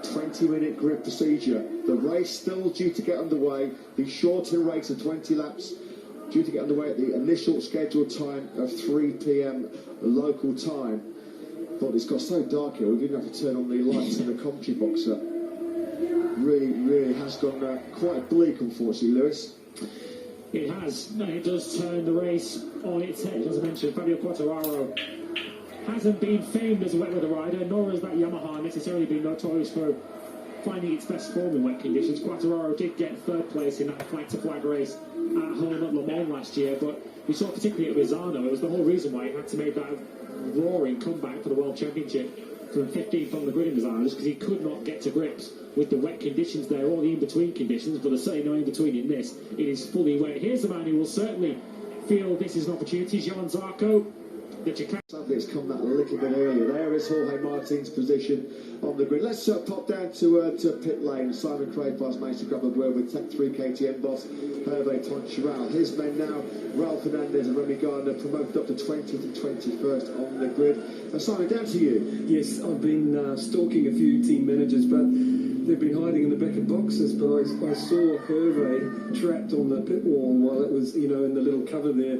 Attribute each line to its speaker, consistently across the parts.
Speaker 1: 20-minute grid procedure. The race still due to get underway. The shortened race of 20 laps due to get underway at the initial scheduled time of 3 p.m. local time. But it's got so dark here, we're going to have to turn on the lights in the commentary box. Really has gone quite bleak, unfortunately, Lewis.
Speaker 2: It has. It does turn the race on its head. As I mentioned, Fabio Quartararo hasn't been famed as a wet weather rider, nor has that Yamaha necessarily been notorious for finding its best form in wet conditions. Quartararo did get third place in that flag-to-flag race at home at Le Mans last year, but we saw particularly at Misano, it was the whole reason why he had to make that roaring comeback for the World Championship from 15th on the grid in Misano, just because he could not get to grips with the wet conditions there, or the in-between conditions, but there's certainly no in-between in this. It is fully wet. Here's a man who will certainly feel this is an opportunity, Johan Zarco.
Speaker 1: Sadly, it's come that a little bit earlier. There is Jorge Martin's position on the grid. Let's pop down to pit lane. Simon Crayfast managed to grab a word with Tech 3 KTM boss Hervé Toncheral. His men now, Ralph Hernandez and Remy Gardner, promoted up to 20th and 21st on the grid. Simon, down to you.
Speaker 3: Yes, I've been stalking a few team managers, but they've been hiding in the back of boxes. But I saw Hervé trapped on the pit wall while it was, in the little cover there,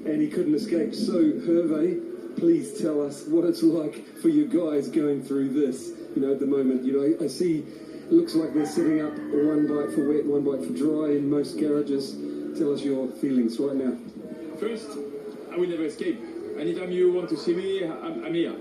Speaker 3: and he couldn't escape. So, Hervé, please tell us what it's like for you guys going through this, at the moment. I see, it looks like they're setting up one bike for wet, one bike for dry in most garages. Tell us your feelings right now.
Speaker 4: First, I will never escape. Anytime you want to see me, I'm here.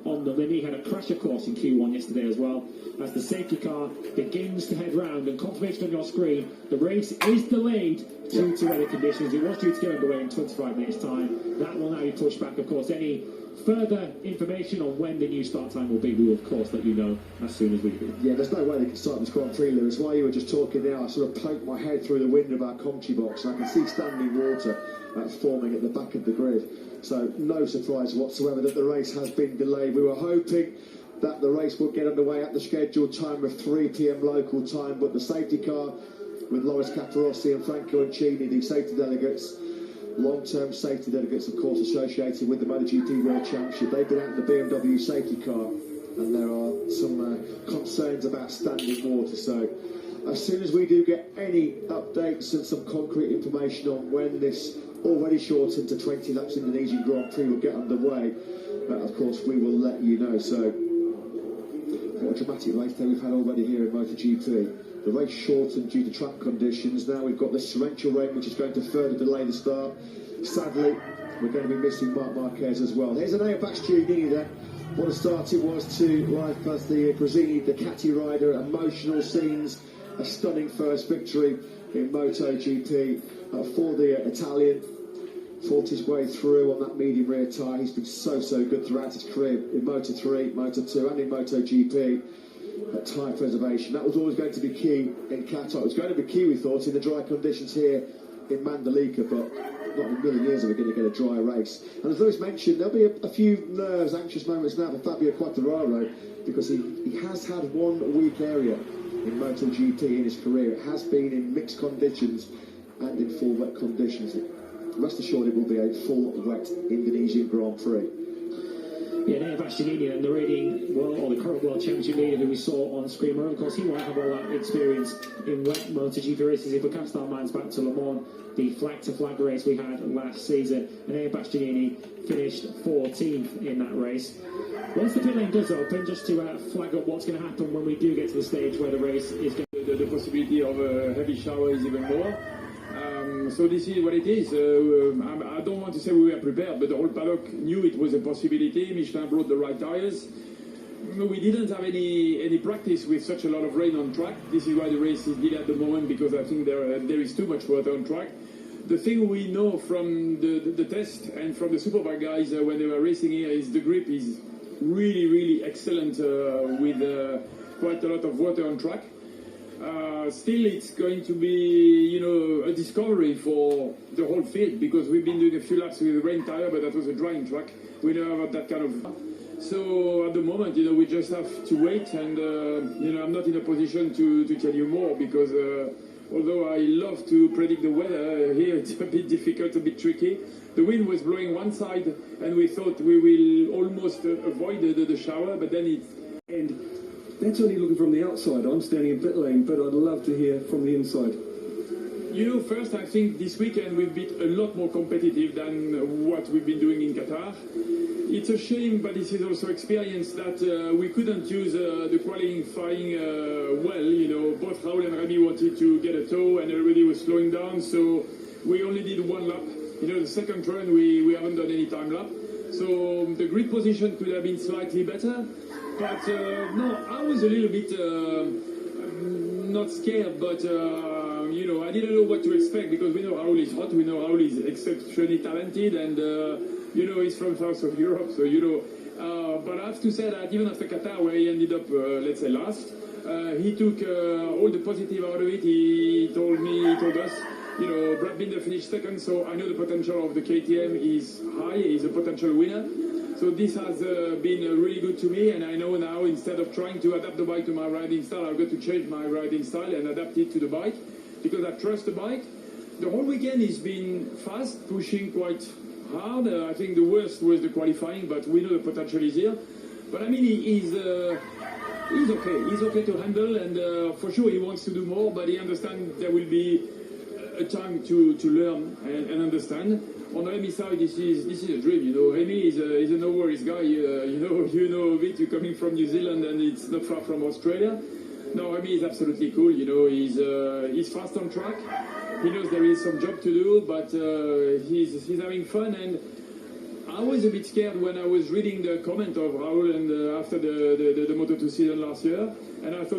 Speaker 2: On the limit, he had a crasher course in Q1 yesterday as well. As the safety car begins to head round, and confirmation on your screen, the race is delayed due to weather conditions. It was due to get underway in 25 minutes time. That will now be pushed back. Of course, any further information on when the new start time will be, we will of course let you know as soon as we do.
Speaker 1: Yeah, there's no way they can start this Grand Prix, Lewis. While you were just talking now, I sort of poked my head through the window of our commentary box, and I can see standing water forming at the back of the grid. So no surprise whatsoever that the race has been delayed. We were hoping that the race would get underway at the scheduled time of 3 p.m. local time, but the safety car with Loris Capirossi and Franco Ancini, the safety delegates, long-term safety delegates, of course, associated with the MotoGP World Championship, they've been out in the BMW safety car, and there are some concerns about standing water. So as soon as we do get any updates and some concrete information on when this already shortened to 20 laps Indonesian Grand Prix will get underway, of course we will let you know. So what a dramatic race day we've had already here in MotoGP. The race shortened due to track conditions. Now we've got this torrential rain which is going to further delay the start. Sadly, we're going to be missing Marc Marquez as well. Here's Enea Bastianini there. What a start it was to life as the Gresini Ducati rider. Emotional scenes, a stunning first victory in MotoGP for the Italian. Fought his way through on that medium rear tyre. He's been so good throughout his career in Moto3, Moto2 and in MotoGP. Tyre preservation, that was always going to be key in Qatar. It was going to be key, we thought, in the dry conditions here in Mandalika, but not in a million years are we going to get a dry race. And as Lewis mentioned, there'll be a few nerves, anxious moments now for Fabio Quartararo, because he has had one weak area in MotoGP in his career. It has been in mixed conditions and in full wet conditions. Rest assured it will be a full wet Indonesian Grand Prix.
Speaker 2: Yeah, Enea Bastianini, and the reigning the current World Championship leader who we saw on screen. Of course, he won't have all that experience in wet MotoGP races. If we cast our minds back to Le Mans, the flag-to-flag race we had last season, Enea Bastianini finished 14th in that race. Once the pit lane does open, just to flag up what's going to happen when we do get to the stage where the race is going to...
Speaker 4: The possibility of a heavy shower is even more. So this is what it is. I don't want to say we were prepared, but the whole paddock knew it was a possibility. Michelin brought the right tyres. We didn't have any practice with such a lot of rain on track. This is why the race is delayed at the moment, because I think there is too much water on track. The thing we know from the test and from the Superbike guys when they were racing here is the grip is really excellent with quite a lot of water on track. Still, it's going to be, a discovery for the whole field, because we've been doing a few laps with a rain tire, but that was a drying track. We never had that kind of... So at the moment, we just have to wait, and, I'm not in a position to tell you more, because although I love to predict the weather, here it's a bit difficult, a bit tricky. The wind was blowing one side, and we thought we will almost avoid the shower, but then
Speaker 3: And that's only looking from the outside. I'm standing in pit lane, but I'd love to hear from the inside.
Speaker 4: You know, first, I think this weekend we've been a lot more competitive than what we've been doing in Qatar. It's a shame, but this is also experience that we couldn't use the qualifying well. You know, both Raul and Remy wanted to get a tow, and everybody was slowing down, so we only did one lap. You know, the second run we haven't done any time lap. So the grid position could have been slightly better. But no, I was a little bit not scared, but you know, I didn't know what to expect because we know Raul is hot, we know Raul is exceptionally talented, and you know, he's from south of Europe, so you know. But I have to say that even after Qatar, where he ended up, let's say, last, he took all the positive out of it. He told us, you know, Brad Binder finished second, so I know the potential of the KTM is high. He's a potential winner. So this has been really good to me, and I know now instead of trying to adapt the bike to my riding style, I've got to change my riding style and adapt it to the bike because I trust the bike. The whole weekend he's been fast, pushing quite hard. I think the worst was the qualifying, but we know the potential is here. But I mean, he's okay. He's okay to handle, and for sure he wants to do more, but he understands there will be a time to learn and understand. On Remy's side, this is a dream, you know. Remy is a no-worries guy. You know of it. You're coming from New Zealand, and it's not far from Australia. No, Remy is absolutely cool. You know, he's fast on track. He knows there is some job to do, but he's having fun. And I was a bit scared when I was reading the comment of Raul and after the Moto2 season last year, and I thought.